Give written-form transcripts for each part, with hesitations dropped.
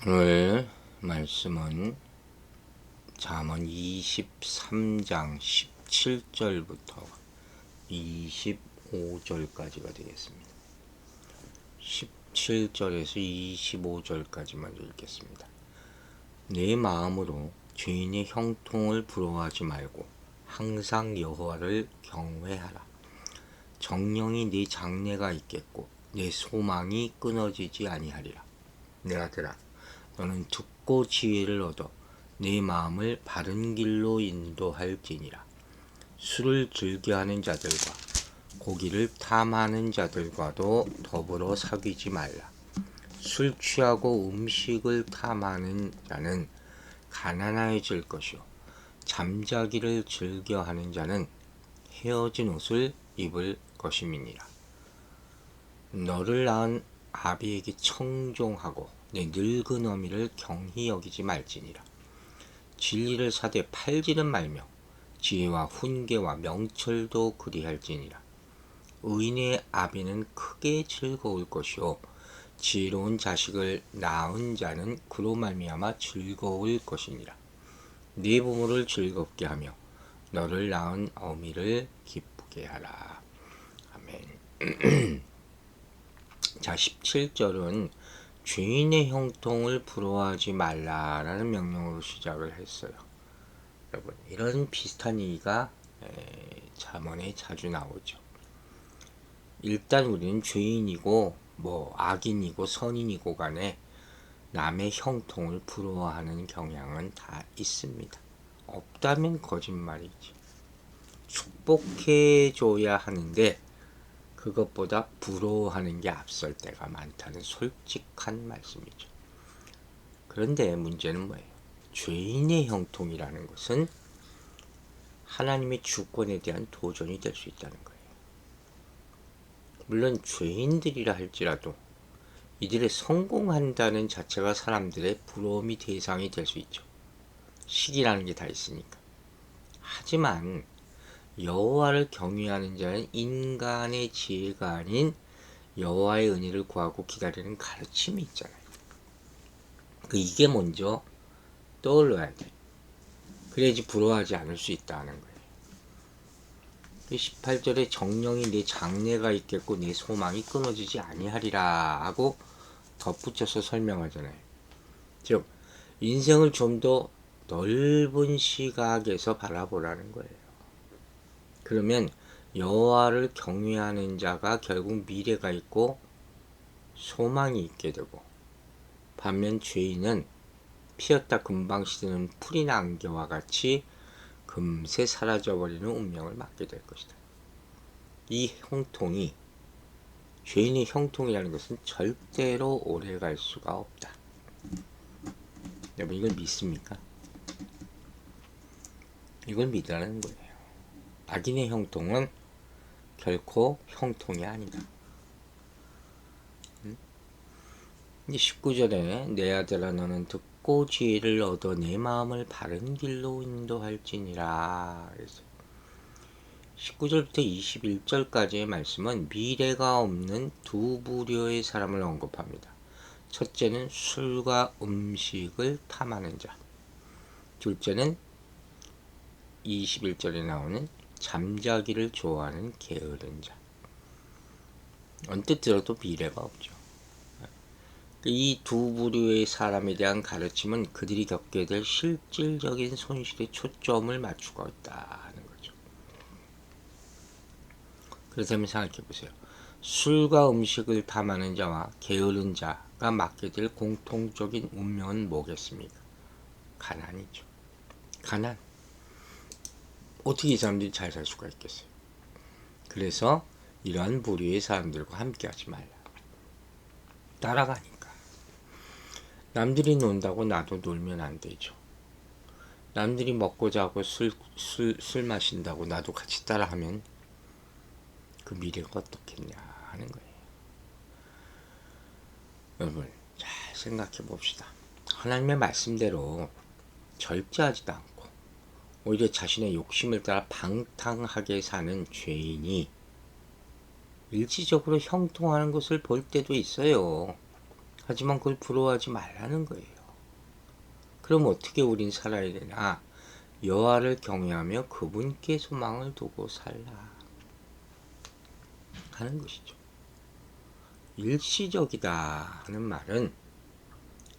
오늘 말씀은 잠언 23장 17절부터 25절까지가 되겠습니다. 17절에서 25절까지만 읽겠습니다. 내 마음으로 죄인의 형통을 부러워하지 말고 항상 여호와를 경외하라. 정령이 네 장래가 있겠고 내 소망이 끊어지지 아니하리라. 내 아들아, 너는 듣고 지혜를 얻어 내 마음을 바른 길로 인도할지니라. 술을 즐겨하는 자들과 고기를 탐하는 자들과도 더불어 사귀지 말라. 술 취하고 음식을 탐하는 자는 가난해질 것이요, 잠자기를 즐겨하는 자는 헤어진 옷을 입을 것임이니라. 너를 낳은 아비에게 청종하고 내 늙은 어미를 경히 여기지 말지니라. 진리를 사되 팔지는 말며 지혜와 훈계와 명철도 그리할지니라. 의인의 아비는 크게 즐거울 것이요, 지혜로운 자식을 낳은 자는 그로 말미암아 즐거울 것이니라. 네 부모를 즐겁게 하며 너를 낳은 어미를 기쁘게 하라. 아멘. 자, 17절은 죄인의 형통을 부러워하지 말라라는 명령으로 시작을 했어요. 여러분, 이런 비슷한 얘기가 잠언에 자주 나오죠. 일단 우리는 죄인이고 악인이고 선인이고 간에 남의 형통을 부러워하는 경향은 다 있습니다. 없다면 거짓말이지. 축복해줘야 하는데 그것보다 부러워하는 게 앞설 때가 많다는 솔직한 말씀이죠. 그런데 문제는 뭐예요? 죄인의 형통이라는 것은 하나님의 주권에 대한 도전이 될 수 있다는 거예요. 물론 죄인들이라 할지라도 이들의 성공한다는 자체가 사람들의 부러움이 대상이 될 수 있죠. 시기라는 게 다 있으니까. 하지만 여호와를 경외하는 자는 인간의 지혜가 아닌 여호와의 은혜를 구하고 기다리는 가르침이 있잖아요. 이게 먼저 떠올려야 돼. 그래야지 부러워하지 않을 수 있다는 거예요. 18절에 정령이 내 장래가 있겠고 내 소망이 끊어지지 아니하리라 하고 덧붙여서 설명하잖아요. 즉 인생을 좀 더 넓은 시각에서 바라보라는 거예요. 그러면 여호와를 경외하는 자가 결국 미래가 있고 소망이 있게 되고, 반면 죄인은 피었다 금방 시드는 풀이나 안개와 같이 금세 사라져버리는 운명을 맞게 될 것이다. 이 형통이, 죄인의 형통이라는 것은 절대로 오래 갈 수가 없다. 여러분, 이걸 믿습니까? 이걸 믿으라는 거예요. 악인의 형통은 결코 형통이 아니다. 19절에 내 아들아, 너는 듣고 지혜를 얻어 내 마음을 바른 길로 인도할지니라. 19절부터 21절까지의 말씀은 미래가 없는 두 부류의 사람을 언급합니다. 첫째는 술과 음식을 탐하는 자, 둘째는 21절에 나오는 잠자기를 좋아하는 게으른 자. 언뜻 들어도 미래가 없죠. 이 두 부류의 사람에 대한 가르침은 그들이 겪게 될 실질적인 손실에 초점을 맞추고 있다는 거죠. 그렇다면 생각해 보세요. 술과 음식을 탐하는 자와 게으른 자가 맡게 될 공통적인 운명은 뭐겠습니까? 가난이죠. 가난. 어떻게 이 사람들이 잘 살 수가 있겠어요? 그래서 이러한 부류의 사람들과 함께 하지 말라. 따라가니까. 남들이 논다고 나도 놀면 안 되죠. 남들이 먹고 자고 술 마신다고 나도 같이 따라하면 그 미래가 어떻겠냐 하는 거예요. 여러분, 잘 생각해 봅시다. 하나님의 말씀대로 절제하지도 않고 오히려 자신의 욕심을 따라 방탕하게 사는 죄인이 일시적으로 형통하는 것을 볼 때도 있어요. 하지만 그걸 부러워하지 말라는 거예요. 그럼 어떻게 우린 살아야 되나? 여호와를 경외하며 그분께 소망을 두고 살라 하는 것이죠. 일시적이다 하는 말은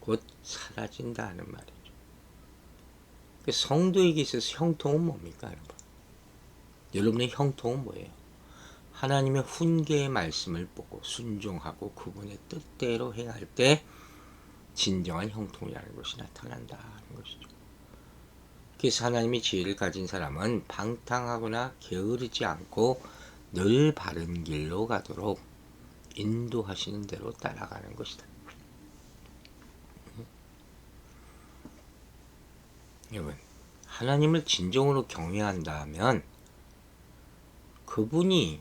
곧 사라진다 하는 말이죠. 성도에게 있어서 형통은 뭡니까, 여러분? 여러분의 형통은 뭐예요? 하나님의 훈계의 말씀을 보고 순종하고 그분의 뜻대로 행할 때 진정한 형통이라는 것이 나타난다는 것이죠. 그래서 하나님의 지혜를 가진 사람은 방탕하거나 게으르지 않고 늘 바른 길로 가도록 인도하시는 대로 따라가는 것이다. 여러분, 하나님을 진정으로 경외한다면 그분이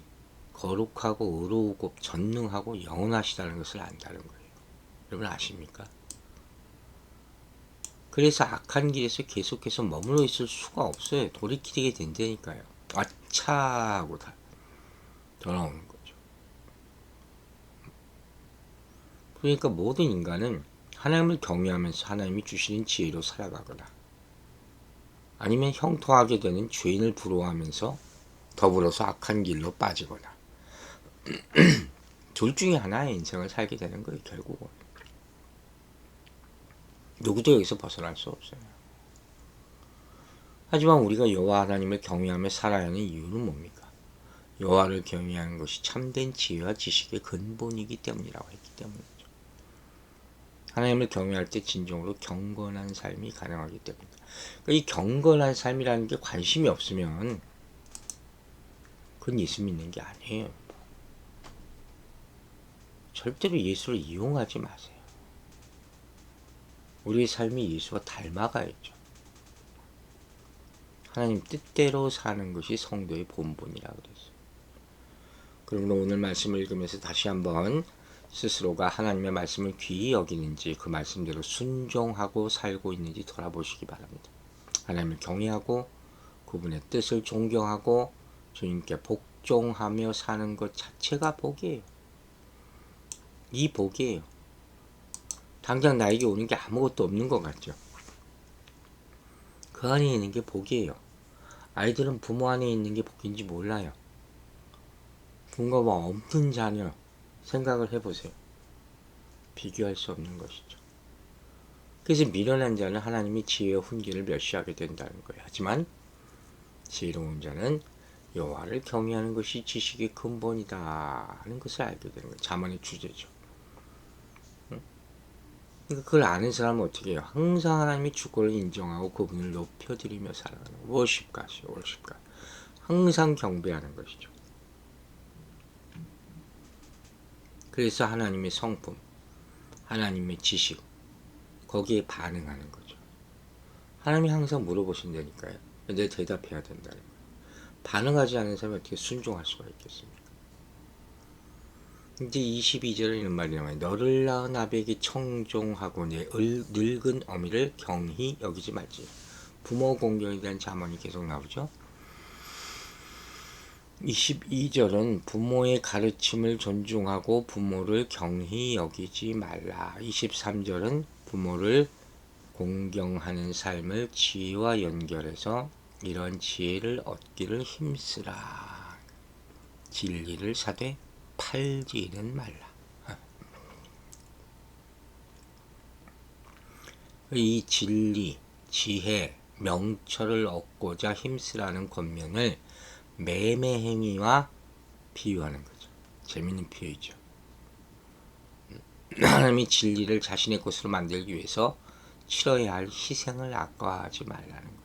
거룩하고 의로우고 전능하고 영원하시다는 것을 안다는 거예요. 여러분 아십니까? 그래서 악한 길에서 계속해서 머물러 있을 수가 없어요. 돌이키게 된다니까요. 아차 하고 다 돌아오는 거죠. 그러니까 모든 인간은 하나님을 경외하면서 하나님이 주시는 지혜로 살아가거나 아니면 형통하게 되는 죄인을 부러워하면서 더불어서 악한 길로 빠지거나 둘 중에 하나의 인생을 살게 되는 거예요. 결국은 누구도 여기서 벗어날 수 없어요. 하지만 우리가 여호와 하나님을 경외하며 살아야 하는 이유는 뭡니까? 여호와를 경외하는 것이 참된 지혜와 지식의 근본이기 때문이라고 했기 때문이죠. 하나님을 경외할 때 진정으로 경건한 삶이 가능하기 때문입니다. 그러니까 이 경건한 삶이라는 게 관심이 없으면 그건 예수 믿는 게 아니에요. 절대로 예수를 이용하지 마세요. 우리의 삶이 예수와 닮아가야죠. 하나님 뜻대로 사는 것이 성도의 본분이라고 그랬어요. 그러므로 오늘 말씀을 읽으면서 다시 한번 스스로가 하나님의 말씀을 귀히 여기는지 그 말씀대로 순종하고 살고 있는지 돌아보시기 바랍니다. 하나님을 경외하고 그분의 뜻을 존경하고 주님께 복종하며 사는 것 자체가 복이에요. 이 복이에요. 당장 나에게 오는 게 아무것도 없는 것 같죠. 그 안에 있는 게 복이에요. 아이들은 부모 안에 있는 게 복인지 몰라요. 부모가 없는 자녀 생각을 해보세요. 비교할 수 없는 것이죠. 그래서 미련한 자는 하나님의 지혜와 훈계를 멸시하게 된다는 거예요. 하지만 지혜로운 자는 여호와를 경외하는 것이 지식의 근본이다 하는 것을 알게 되는 거예요. 자문의 주제죠. 그러니까 그걸 아는 사람은 어떻게 해요? 항상 하나님의 주권을 인정하고 그분을 높여드리며 살아가는 워십가시, 워십가. 항상 경배하는 것이죠. 그래서 하나님의 성품, 하나님의 지식, 거기에 반응하는 거죠. 하나님이 항상 물어보신다니까요. 근데 대답해야 된다는 거예요. 반응하지 않는 사람이 어떻게 순종할 수가 있겠습니까? 이제 22절에 이런 말이 나와요. 너를 낳은 아비에게 청종하고 내 늙은 어미를 경히 여기지 말지. 부모 공경에 대한 잠언이 계속 나오죠. 22절은 부모의 가르침을 존중하고 부모를 경히 여기지 말라. 23절은 부모를 공경하는 삶을 지혜와 연결해서 이런 지혜를 얻기를 힘쓰라. 진리를 사되 팔지는 말라. 이 진리, 지혜, 명철을 얻고자 힘쓰라는 권면을 매매 행위와 비유하는 거죠. 재밌는 비유죠. 하나님이 진리를 자신의 것으로 만들기 위해서 치러야 할 희생을 아까워하지 말라는 거예요.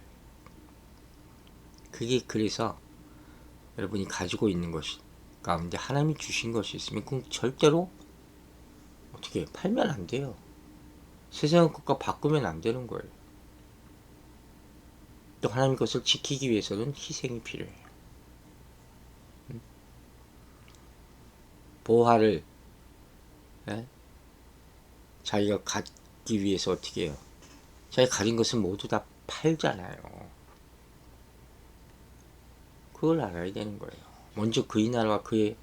그게 그래서 여러분이 가지고 있는 것이 가운데 하나님이 주신 것이 있으면 그건 절대로 어떻게 팔면 안 돼요. 세상 것과 바꾸면 안 되는 거예요. 또 하나님 것을 지키기 위해서는 희생이 필요해요. 보화를 자기가 갖기 위해서 어떻게 해요? 자기가 가진 것은 모두 다 팔잖아요. 그걸 알아야 되는 거예요. 먼저 그의 나라와 그의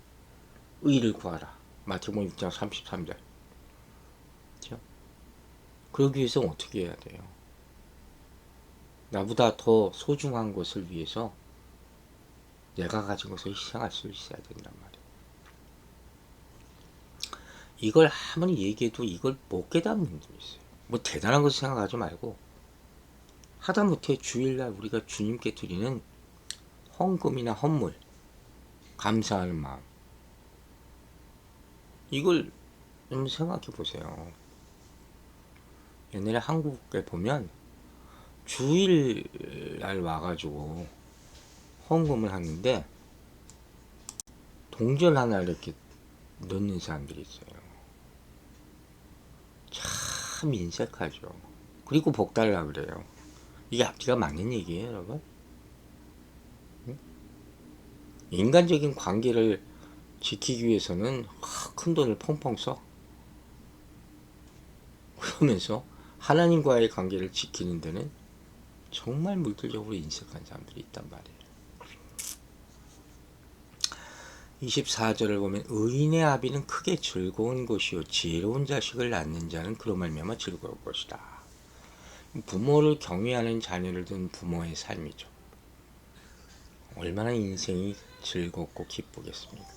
의를 구하라. 마태복음 6장 33절. 그러기 위해서 어떻게 해야 돼요? 나보다 더 소중한 것을 위해서 내가 가진 것을 희생할 수 있어야 된단 말이에요. 이걸 아무리 얘기해도 이걸 못 깨닫는 분들이 있어요. 뭐 대단한 것을 생각하지 말고 하다못해 주일날 우리가 주님께 드리는 헌금이나 헌물, 감사하는 마음, 이걸 좀 생각해 보세요. 옛날에 한국에 보면 주일날 와가지고 헌금을 하는데 동전 하나 이렇게 넣는 사람들이 있어요. 참 인색하죠. 그리고 복 달라 그래요. 이게 앞뒤가 맞는 얘기예요, 여러분? 응? 인간적인 관계를 지키기 위해서는 큰 돈을 펑펑 써. 그러면서 하나님과의 관계를 지키는 데는 정말 물질적으로 인색한 사람들이 있단 말이에요. 24절을 보면 의인의 아비는 크게 즐거운 것이요 지혜로운 자식을 낳는 자는 그로 말미암아 즐거울 것이다. 부모를 경외하는 자녀를 둔 부모의 삶이죠. 얼마나 인생이 즐겁고 기쁘겠습니까?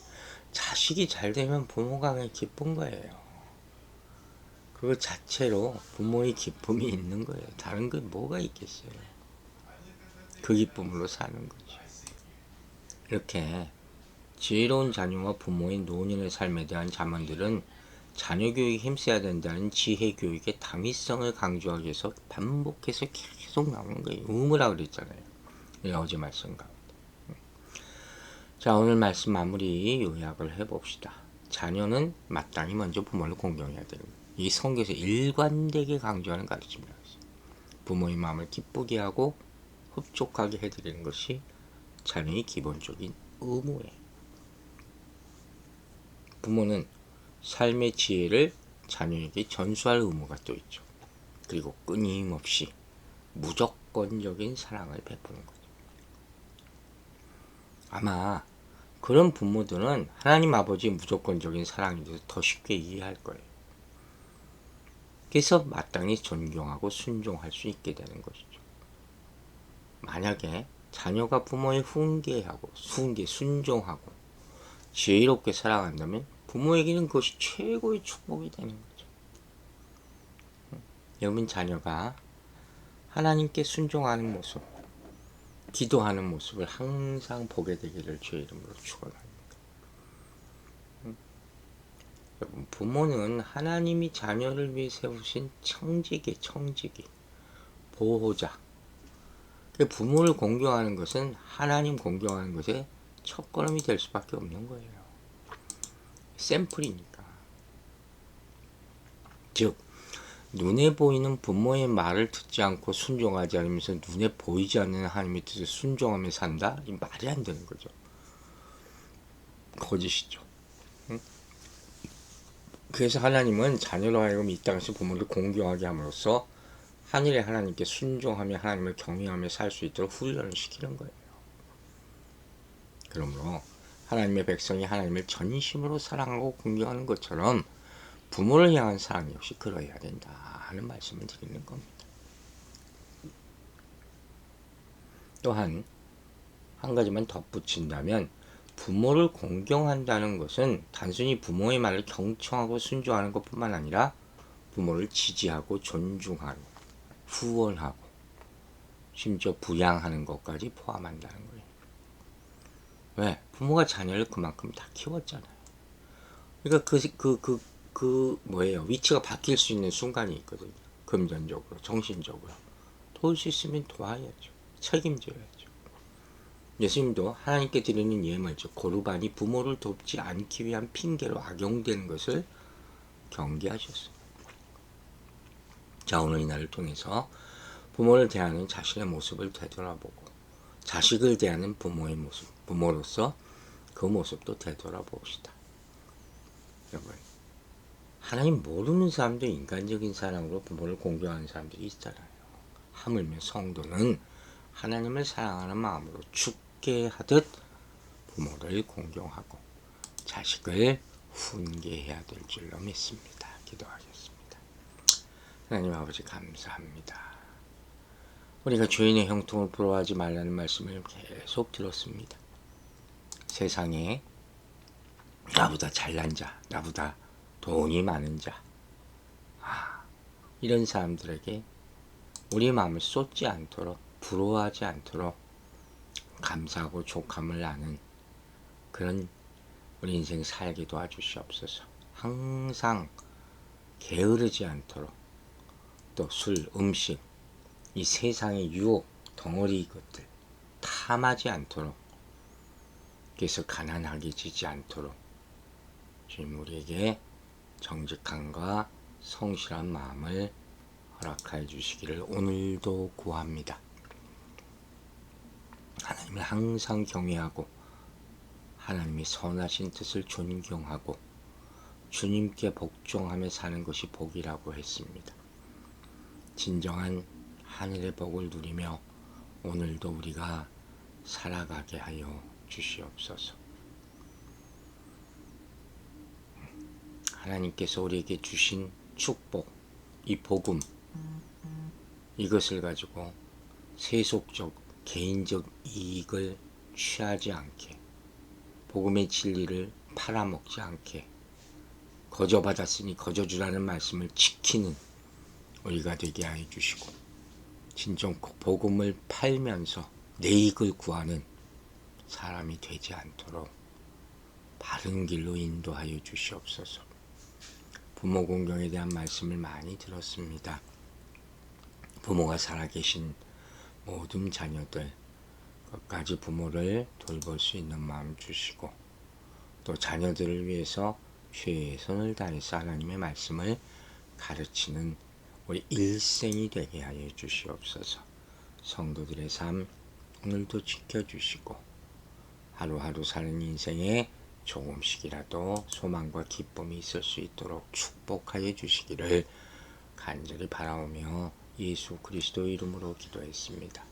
자식이 잘 되면 부모가 그냥 기쁜 거예요. 그거 자체로 부모의 기쁨이 있는 거예요. 다른 게 뭐가 있겠어요. 그 기쁨으로 사는 거죠. 이렇게 지혜로운 자녀와 부모의 노년의 삶에 대한 자문들은 자녀 교육에 힘써야 된다는 지혜 교육의 당위성을 강조하기 위해서 반복해서 계속 나오는 거예요. 의무라고 그랬잖아요. 어제 말씀 가운데. 자, 오늘 말씀 마무리 요약을 해봅시다. 자녀는 마땅히 먼저 부모를 공경해야 되는 거예요. 이 성경에서 일관되게 강조하는 가르침이라고 했어요. 부모의 마음을 기쁘게 하고 흡족하게 해드리는 것이 자녀의 기본적인 의무예요. 부모는 삶의 지혜를 자녀에게 전수할 의무가 또 있죠. 그리고 끊임없이 무조건적인 사랑을 베푸는 거죠. 아마 그런 부모들은 하나님 아버지의 무조건적인 사랑에 대해서 더 쉽게 이해할 거예요. 그래서 마땅히 존경하고 순종할 수 있게 되는 것이죠. 만약에 자녀가 부모의 훈계하고 순종하고 지혜롭게 살아간다면 부모에게는 그것이 최고의 축복이 되는 거죠. 여러분 자녀가 하나님께 순종하는 모습, 기도하는 모습을 항상 보게 되기를 주의 이름으로 축원합니다. 여러분 부모는 하나님이 자녀를 위해 세우신 청지기, 보호자. 부모를 공경하는 것은 하나님 공경하는 것의 첫걸음이 될 수밖에 없는 거예요. 샘플이니까. 즉 눈에 보이는 부모의 말을 듣지 않고 순종하지 않으면서 눈에 보이지 않는 하나님의 뜻을 순종하며 산다? 이 말이 안 되는 거죠. 거짓이죠. 응? 그래서 하나님은 자녀로 하여금 이 땅에서 부모를 공경하게 함으로써 하늘의 하나님께 순종하며 하나님을 경외하며 살 수 있도록 훈련을 시키는 거예요. 그러므로 하나님의 백성이 하나님을 전심으로 사랑하고 공경하는 것처럼 부모를 향한 사랑 역시 그러해야 된다 하는 말씀을 드리는 겁니다. 또한 한 가지만 덧붙인다면 부모를 공경한다는 것은 단순히 부모의 말을 경청하고 순종하는 것뿐만 아니라 부모를 지지하고 존중하고 후원하고 심지어 부양하는 것까지 포함한다는 거예요. 왜? 부모가 자녀를 그만큼 다 키웠잖아요. 그러니까 뭐예요? 위치가 바뀔 수 있는 순간이 있거든요. 금전적으로, 정신적으로. 도울 수 있으면 도와야죠. 책임져야죠. 예수님도 하나님께 드리는 예물, 즉 고르반이 부모를 돕지 않기 위한 핑계로 악용되는 것을 경계하셨어요. 자, 오늘 이날을 통해서 부모를 대하는 자신의 모습을 되돌아보고 자식을 대하는 부모의 모습, 부모로서 그 모습도 되돌아봅시다. 여러분, 하나님 모르는 사람도 인간적인 사랑으로 부모를 공경하는 사람들이 있잖아요. 하물며 성도는 하나님을 사랑하는 마음으로 죽게 하듯 부모를 공경하고 자식을 훈계해야 될 줄로 믿습니다. 기도하겠습니다. 하나님 아버지 감사합니다. 우리가 죄인의 형통을 부러워하지 말라는 말씀을 계속 들었습니다. 세상에 나보다 잘난 자, 나보다 돈이 많은 자, 이런 사람들에게 우리 마음을 쏟지 않도록, 부러워하지 않도록 감사하고 족함을 나는 그런 우리 인생 살게 도와주시옵소서. 항상 게으르지 않도록, 또 술, 음식, 이 세상의 유혹, 덩어리 것들 탐하지 않도록, 그래서 가난하게 지지 않도록 주님 우리에게 정직함과 성실한 마음을 허락하여 주시기를 오늘도 구합니다. 하나님을 항상 경외하고 하나님의 선하신 뜻을 존경하고 주님께 복종하며 사는 것이 복이라고 했습니다. 진정한 하늘의 복을 누리며 오늘도 우리가 살아가게 하여 주시옵소서. 하나님께서 우리에게 주신 축복, 이 복음, 이것을 가지고 세속적, 개인적 이익을 취하지 않게, 복음의 진리를 팔아먹지 않게, 거저받았으니 거저주라는 말씀을 지키는 우리가 되게 하여 주시고, 진정 복음을 팔면서 내 이익을 구하는 사람이 되지 않도록 바른 길로 인도하여 주시옵소서. 부모 공경에 대한 말씀을 많이 들었습니다. 부모가 살아계신 모든 자녀들 끝까지 부모를 돌볼 수 있는 마음 주시고, 또 자녀들을 위해서 최선을 다해서 하나님의 말씀을 가르치는 우리 일생이 되게 하여 주시옵소서. 성도들의 삶 오늘도 지켜주시고 하루하루 사는 인생에 조금씩이라도 소망과 기쁨이 있을 수 있도록 축복하여 주시기를 간절히 바라오며 예수 그리스도 이름으로 기도했습니다.